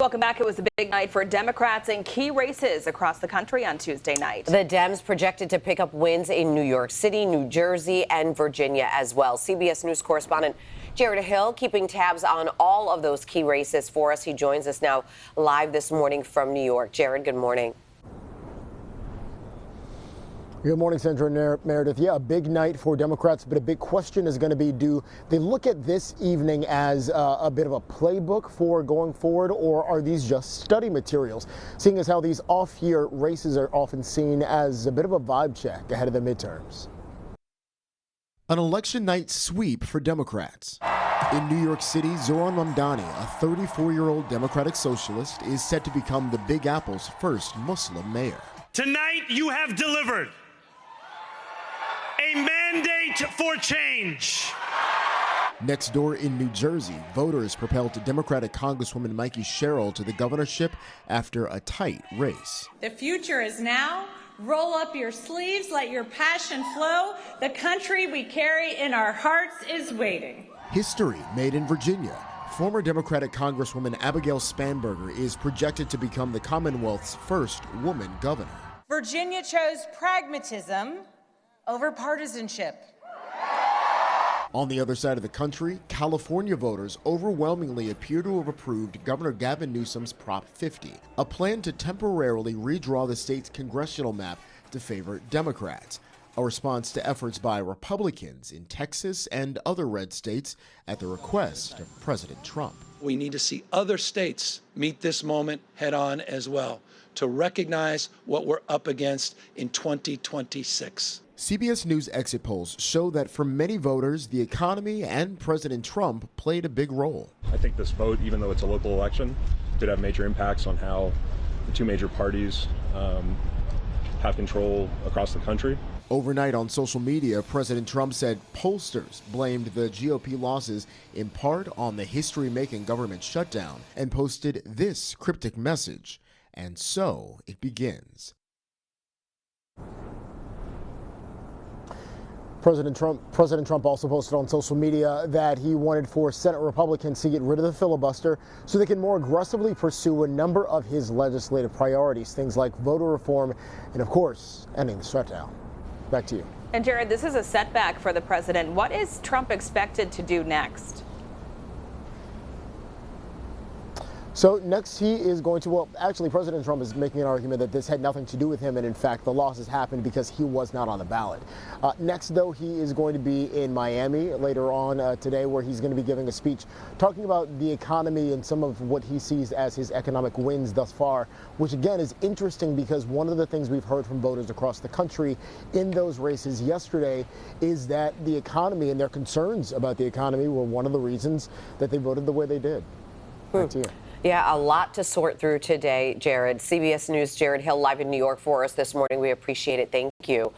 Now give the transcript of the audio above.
Welcome back. It was a big night for Democrats in key races across the country on Tuesday night. The Dems projected to pick up wins in New York City, New Jersey, and Virginia as well. CBS News correspondent Jared Hill keeping tabs on all of those key races for us. He joins us now live this morning from New York. Jared, good morning. Good morning, Sandra and Meredith. Yeah, a big night for Democrats, but a big question is going to be, do they look at this evening as a bit of a playbook for going forward, or are these just study materials? Seeing as how these off-year races are often seen as a bit of a vibe check ahead of the midterms. An election night sweep for Democrats. In New York City, Zoran Mamdani, a 34-year-old Democratic socialist, is set to become the Big Apple's first Muslim mayor. Tonight, you have delivered a mandate for change. Next door in New Jersey, voters propelled to Democratic Congresswoman Mikey Sherrill to the governorship after a tight race. The future is now. Roll up your sleeves, let your passion flow. The country we carry in our hearts is waiting. History made in Virginia. Former Democratic Congresswoman Abigail Spanberger is projected to become the Commonwealth's first woman governor. Virginia chose pragmatism over partisanship. On the other side of the country, California voters overwhelmingly appear to have approved Governor Gavin Newsom's Prop 50, a plan to temporarily redraw the state's congressional map to favor Democrats, a response to efforts by Republicans in Texas and other red states at the request of President Trump. We need to see other states meet this moment head on as well, to recognize what we're up against in 2026. CBS News exit polls show that for many voters, the economy and President Trump played a big role. I think this vote, even though it's a local election, did have major impacts on how the two major parties have control across the country. Overnight on social media, President Trump said pollsters blamed the GOP losses in part on the history-making government shutdown and posted this cryptic message, and so it begins. President Trump also posted on social media that he wanted for Senate Republicans to get rid of the filibuster so they can more aggressively pursue a number of his legislative priorities, things like voter reform and, of course, ending the shutdown. Back to you. And Jared, this is a setback for the president. What is Trump expected to do next? So next he is going to, well, actually President Trump is making an argument that this had nothing to do with him, and in fact the losses happened because he was not on the ballot. Next, though, he is going to be in Miami later on today, where he's going to be giving a speech talking about the economy and some of what he sees as his economic wins thus far, which again is interesting because one of the things we've heard from voters across the country in those races yesterday is that the economy and their concerns about the economy were one of the reasons that they voted the way they did. Back to you. Yeah, a lot to sort through today, Jared. CBS News' Jared Hill live in New York for us this morning. We appreciate it. Thank you.